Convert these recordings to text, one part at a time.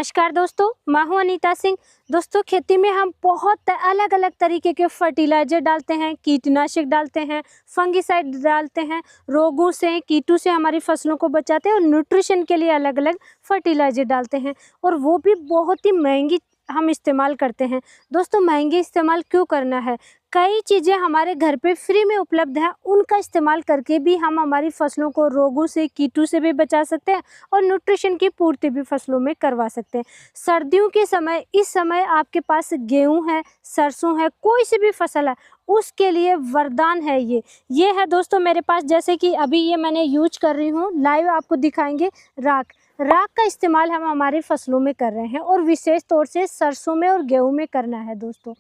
नमस्कार दोस्तों, मैं हूं अनीता सिंह। दोस्तों, खेती में हम बहुत अलग अलग तरीके के फर्टिलाइजर डालते हैं, कीटनाशक डालते हैं, फंगिसाइड डालते हैं, रोगों से कीटों से हमारी फसलों को बचाते हैं और न्यूट्रिशन के लिए अलग अलग फर्टिलाइजर डालते हैं और वो भी बहुत ही महंगी हम इस्तेमाल करते हैं। दोस्तों, महंगे इस्तेमाल क्यों करना है? कई चीज़ें हमारे घर पे फ्री में उपलब्ध हैं, उनका इस्तेमाल करके भी हम हमारी फसलों को रोगों से कीटों से भी बचा सकते हैं और न्यूट्रिशन की पूर्ति भी फसलों में करवा सकते हैं। सर्दियों के समय इस समय आपके पास गेहूं है, सरसों है, कोई सी भी फसल है, उसके लिए वरदान है ये है दोस्तों मेरे पास। जैसे कि अभी ये मैंने यूज कर रही हूँ, लाइव आपको दिखाएंगे। राख का इस्तेमाल हम हमारी फसलों में कर रहे हैं और विशेष तौर से सरसों में और गेहूं में करना है। दोस्तों,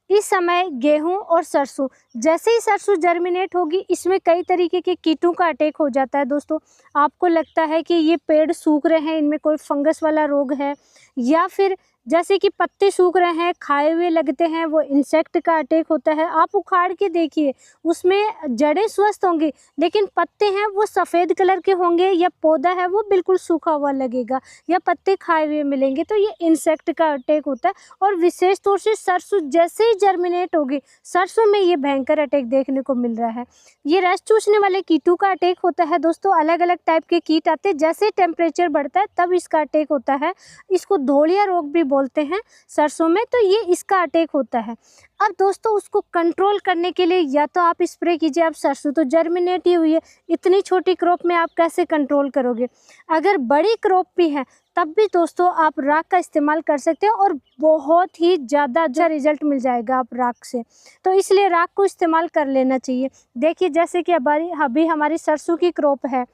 इस समय गेहूं और सरसों, जैसे ही सरसों जर्मिनेट होगी, इसमें कई तरीके के कीटों का अटैक हो जाता है। दोस्तों, आपको लगता है कि ये पेड़ सूख रहे हैं, इनमें कोई फंगस वाला रोग है, या फिर जैसे कि पत्ते सूख रहे हैं, खाए हुए लगते हैं, वो इंसेक्ट का अटैक होता है। आप उखाड़ के देखिए, उसमें जड़ें स्वस्थ होंगी लेकिन पत्ते हैं वो सफ़ेद कलर के होंगे, या पौधा है वो बिल्कुल सूखा हुआ लगेगा, या पत्ते खाए हुए मिलेंगे। तो ये इंसेक्ट का अटैक होता है। और विशेष तौर से सरसों जैसे ही जर्मिनेट होगी, सरसों में ये भयंकर अटैक देखने को मिल रहा है। ये रस चूसने वाले कीटों का अटैक होता है। दोस्तों, अलग अलग टाइप के कीट आते हैं, जैसे टेम्परेचर बढ़ता है तब इसका अटैक होता है। इसको धोलिया रोग भी बोलते हैं सरसों में, तो ये इसका अटैक होता है। अब दोस्तों, उसको कंट्रोल करने के लिए या तो आप स्प्रे कीजिए। अब सरसों तो जर्मिनेट ही हुई है, इतनी छोटी क्रॉप में आप कैसे कंट्रोल करोगे? अगर बड़ी क्रॉप भी है तब भी दोस्तों आप राख का इस्तेमाल कर सकते हैं और बहुत ही ज़्यादा अच्छा रिजल्ट मिल जाएगा आप राख से। तो इसलिए राख को इस्तेमाल कर लेना चाहिए। देखिए, जैसे कि अभी हमारी सरसों की क्रॉप है,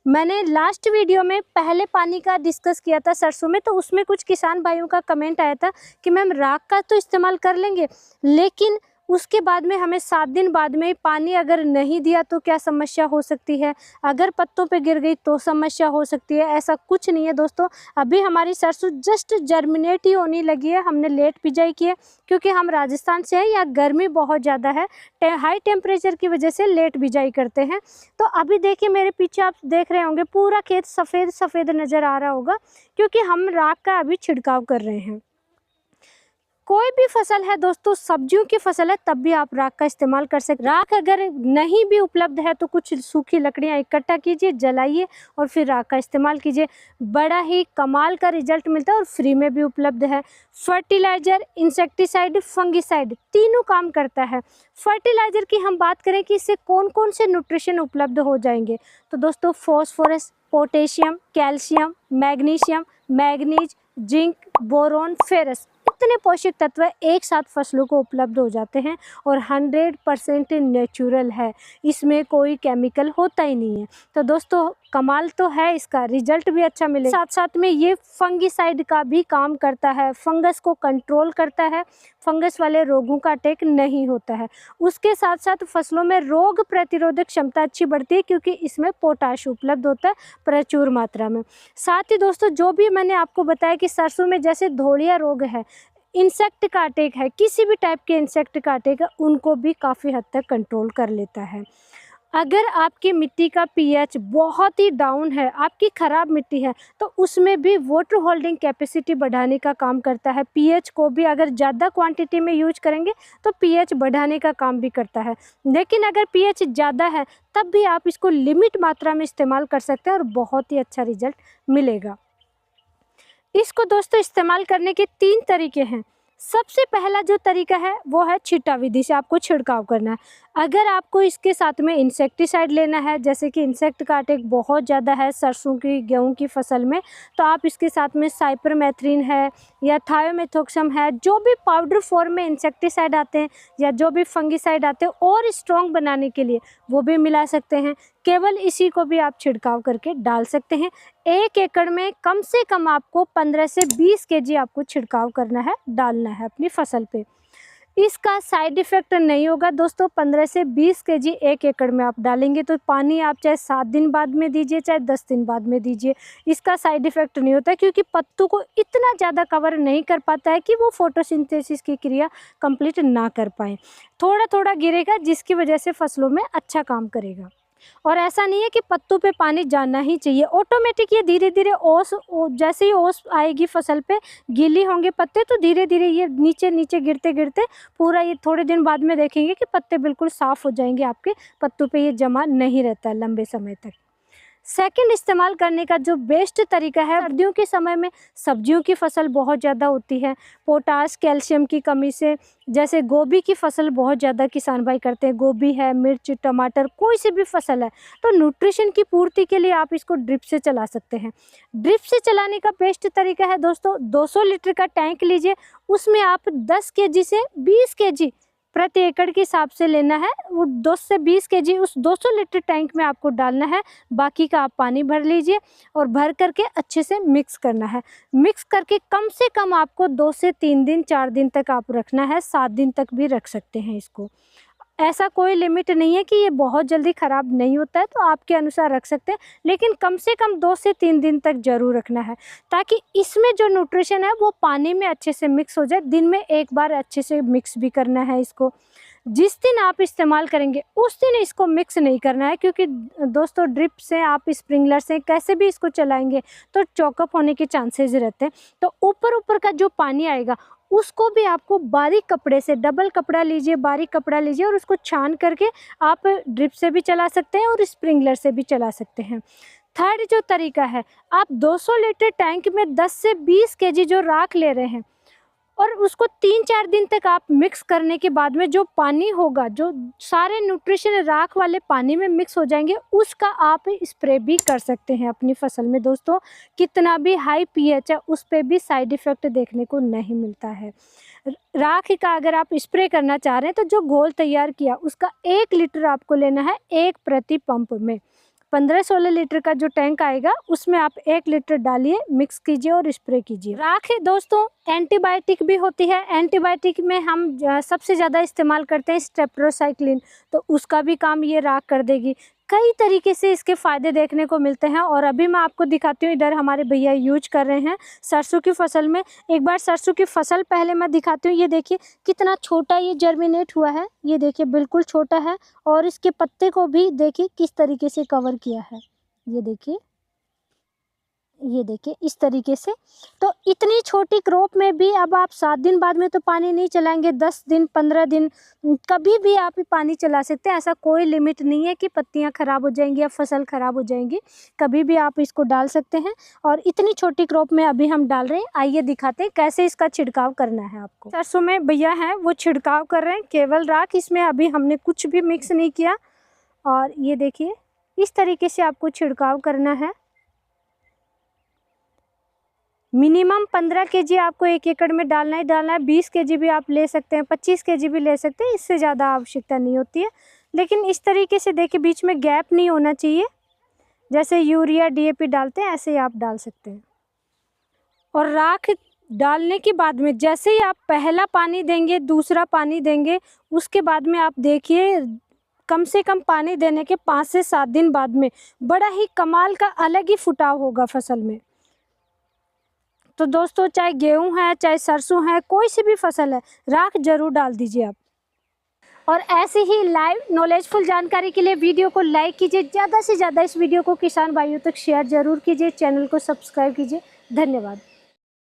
मैंने लास्ट वीडियो में पहले पानी का डिस्कस किया था सरसों में, तो उसमें कुछ किसान भाइयों का कमेंट आया था कि मैम राख का तो इस्तेमाल कर लेंगे, लेकिन उसके बाद में हमें 7 दिन बाद में पानी अगर नहीं दिया तो क्या समस्या हो सकती है, अगर पत्तों पे गिर गई तो समस्या हो सकती है। ऐसा कुछ नहीं है दोस्तों। अभी हमारी सरसों जस्ट जर्मिनेट ही होने लगी है। हमने लेट बिजाई की है क्योंकि हम राजस्थान से हैं, यहाँ गर्मी बहुत ज़्यादा है, हाई टेम्परेचर की वजह से लेट बिजाई करते हैं। तो अभी देखिए, मेरे पीछे आप देख रहे होंगे पूरा खेत सफ़ेद सफ़ेद नज़र आ रहा होगा, क्योंकि हम राख का अभी छिड़काव कर रहे हैं। कोई भी फसल है दोस्तों, सब्जियों की फसल है, तब भी आप राख का इस्तेमाल कर सकते। राख अगर नहीं भी उपलब्ध है तो कुछ सूखी लकड़ियां इकट्ठा कीजिए, जलाइए और फिर राख का इस्तेमाल कीजिए। बड़ा ही कमाल का रिजल्ट मिलता है और फ्री में भी उपलब्ध है। फर्टिलाइजर, इंसेक्टिसाइड, फंगिसाइड तीनों काम करता है। फर्टिलाइजर की हम बात करें कि इससे कौन कौन से न्यूट्रिशन उपलब्ध हो जाएंगे, तो दोस्तों phosphorus, potassium, calcium, magnesium, manganese, zinc, boron, ferrous, इतने पोषक तत्व एक साथ फसलों को उपलब्ध हो जाते हैं और 100% नेचुरल है, इसमें कोई केमिकल होता ही नहीं है। तो दोस्तों, कमाल तो है, इसका रिजल्ट भी अच्छा मिलेगा। साथ साथ में ये फंगिसाइड का भी काम करता है, फंगस को कंट्रोल करता है, फंगस वाले रोगों का अटैक नहीं होता है। उसके साथ साथ फसलों में रोग प्रतिरोधक क्षमता अच्छी बढ़ती है, क्योंकि इसमें पोटाश उपलब्ध होता है प्रचुर मात्रा में। साथ ही दोस्तों, जो भी मैंने आपको बताया कि सरसों में जैसे धोलिया रोग है, इंसेक्ट का अटैक है, किसी भी टाइप के इंसेक्ट का अटैक है, उनको भी काफ़ी हद तक कंट्रोल कर लेता है। अगर आपकी मिट्टी का पीएच बहुत ही डाउन है, आपकी ख़राब मिट्टी है, तो उसमें भी वाटर होल्डिंग कैपेसिटी बढ़ाने का काम करता है। पीएच को भी अगर ज़्यादा क्वांटिटी में यूज करेंगे तो पीएच बढ़ाने का काम भी करता है। लेकिन अगर पीएच ज़्यादा है तब भी आप इसको लिमिट मात्रा में इस्तेमाल कर सकते हैं और बहुत ही अच्छा रिजल्ट मिलेगा। इसको दोस्तों इस्तेमाल करने के 3 तरीके हैं। सबसे पहला जो तरीका है वो है छिट्टा विधि से आपको छिड़काव करना है। अगर आपको इसके साथ में इंसेक्टिसाइड लेना है, जैसे कि इंसेक्ट का अटैक बहुत ज़्यादा है सरसों की, गेहूं की फसल में, तो आप इसके साथ में साइपरमेथ्रिन है या थायोमेथोक्सम है, जो भी पाउडर फॉर्म में इंसेक्टिसाइड आते हैं या जो भी फंगिसाइड आते हैं और स्ट्रॉन्ग बनाने के लिए, वो भी मिला सकते हैं। केवल इसी को भी आप छिड़काव करके डाल सकते हैं। 1 एकड़ में कम से कम आपको 15 से 20 केजी आपको छिड़काव करना है, डालना है अपनी फसल पे। इसका साइड इफ़ेक्ट नहीं होगा दोस्तों। 15 से 20 केजी 1 एकड़ में आप डालेंगे तो पानी आप चाहे 7 दिन बाद में दीजिए, चाहे 10 दिन बाद में दीजिए, इसका साइड इफ़ेक्ट नहीं होता, क्योंकि पत्तों को इतना ज़्यादा कवर नहीं कर पाता है कि वो फोटोसिंथेसिस की क्रिया कंप्लीट ना कर पाए। थोड़ा थोड़ा गिरेगा, जिसकी वजह से फसलों में अच्छा काम करेगा। और ऐसा नहीं है कि पत्तों पे पानी जाना ही चाहिए, ऑटोमेटिक ये धीरे धीरे जैसे ही ओस आएगी फसल पे, गीली होंगे पत्ते तो धीरे धीरे ये नीचे नीचे गिरते गिरते पूरा ये थोड़े दिन बाद में देखेंगे कि पत्ते बिल्कुल साफ़ हो जाएंगे, आपके पत्तों पे ये जमा नहीं रहता है लंबे समय तक। सेकंड इस्तेमाल करने का जो बेस्ट तरीका है, सर्दियों के समय में सब्जियों की फसल बहुत ज़्यादा होती है, पोटास कैल्शियम की कमी से, जैसे गोभी की फसल बहुत ज़्यादा किसान भाई करते हैं, गोभी है, मिर्च, टमाटर, कोई सी भी फसल है, तो न्यूट्रिशन की पूर्ति के लिए आप इसको ड्रिप से चला सकते हैं। ड्रिप से चलाने का बेस्ट तरीका है दोस्तों, 200 लीटर का टैंक लीजिए, उसमें आप 10 kg से 20 kg प्रति एकड़ के हिसाब से लेना है, वो 10 से 20 kg उस 200 लीटर टैंक में आपको डालना है, बाकी का आप पानी भर लीजिए और भर करके अच्छे से मिक्स करना है। मिक्स करके कम से कम आपको 2 से 3 दिन 4 दिन तक आप रखना है, 7 दिन तक भी रख सकते हैं इसको। ऐसा कोई लिमिट नहीं है कि ये बहुत जल्दी ख़राब नहीं होता है, तो आपके अनुसार रख सकते हैं, लेकिन कम से कम 2 से 3 दिन तक ज़रूर रखना है, ताकि इसमें जो न्यूट्रिशन है वो पानी में अच्छे से मिक्स हो जाए। दिन में एक बार अच्छे से मिक्स भी करना है इसको। जिस दिन आप इस्तेमाल करेंगे उस दिन इसको मिक्स नहीं करना है, क्योंकि दोस्तों ड्रिप से आप स्प्रिंकलर से कैसे भी इसको चलाएंगे तो चॉकअप होने के चांसेस रहते हैं। तो ऊपर का जो पानी आएगा उसको भी आपको बारीक कपड़े से, डबल कपड़ा लीजिए, बारीक कपड़ा लीजिए और उसको छान करके आप ड्रिप से भी चला सकते हैं और स्प्रिंकलर से भी चला सकते हैं। थर्ड जो तरीका है, आप 200 लीटर टैंक में 10 से 20 kg जो राख ले रहे हैं और उसको 3-4 दिन तक आप मिक्स करने के बाद में जो पानी होगा, जो सारे न्यूट्रिशन राख वाले पानी में मिक्स हो जाएंगे, उसका आप स्प्रे भी कर सकते हैं अपनी फसल में। दोस्तों कितना भी हाई पीएच है उस पर भी साइड इफ़ेक्ट देखने को नहीं मिलता है। राख का अगर आप स्प्रे करना चाह रहे हैं तो जो घोल तैयार किया उसका 1 लीटर आपको लेना है 1 प्रति पंप में। 15-16 लीटर का जो टैंक आएगा उसमें आप 1 लीटर डालिए, मिक्स कीजिए और स्प्रे कीजिए। राख है दोस्तों एंटीबायोटिक भी होती है, एंटीबायोटिक में हम सबसे ज़्यादा इस्तेमाल करते हैं स्टेप्टोसाइक्लिन, तो उसका भी काम ये राख कर देगी। कई तरीके से इसके फ़ायदे देखने को मिलते हैं और अभी मैं आपको दिखाती हूँ, इधर हमारे भैया यूज कर रहे हैं सरसों की फसल में। एक बार सरसों की फसल पहले मैं दिखाती हूँ। ये देखिए कितना छोटा ये जर्मिनेट हुआ है, ये देखिए बिल्कुल छोटा है और इसके पत्ते को भी देखिए किस तरीके से कवर किया है, ये देखिए इस तरीके से। तो इतनी छोटी क्रॉप में भी अब आप 7 दिन बाद में तो पानी नहीं चलाएंगे, 10 दिन 15 दिन कभी भी आप पानी चला सकते हैं। ऐसा कोई लिमिट नहीं है कि पत्तियां खराब हो जाएंगी या फसल खराब हो जाएंगी, कभी भी आप इसको डाल सकते हैं। और इतनी छोटी क्रॉप में अभी हम डाल रहे हैं, आइए दिखाते हैं कैसे इसका छिड़काव करना है आपको। सरसों में भैया हैं वो छिड़काव कर रहे हैं केवल राख, इसमें अभी हमने कुछ भी मिक्स नहीं किया। और ये देखिए इस तरीके से आपको छिड़काव करना है। मिनिमम 15 kg आपको 1 एकड़ में डालना है। 20 kg भी आप ले सकते हैं, 25 kg भी ले सकते हैं, इससे ज़्यादा आवश्यकता नहीं होती है। लेकिन इस तरीके से देखिए बीच में गैप नहीं होना चाहिए, जैसे यूरिया DAP डालते हैं ऐसे ही आप डाल सकते हैं। और राख डालने के बाद में जैसे ही आप पहला पानी देंगे, दूसरा पानी देंगे, उसके बाद में आप देखिए कम से कम पानी देने के 5 से 7 दिन बाद में बड़ा ही कमाल का अलग ही फुटाव होगा फसल में। तो दोस्तों चाहे गेहूं है, चाहे सरसों है, कोई सी भी फसल है, राख जरूर डाल दीजिए आप। और ऐसे ही लाइव नॉलेजफुल जानकारी के लिए वीडियो को लाइक कीजिए, ज़्यादा से ज़्यादा इस वीडियो को किसान भाइयों तक शेयर जरूर कीजिए, चैनल को सब्सक्राइब कीजिए। धन्यवाद।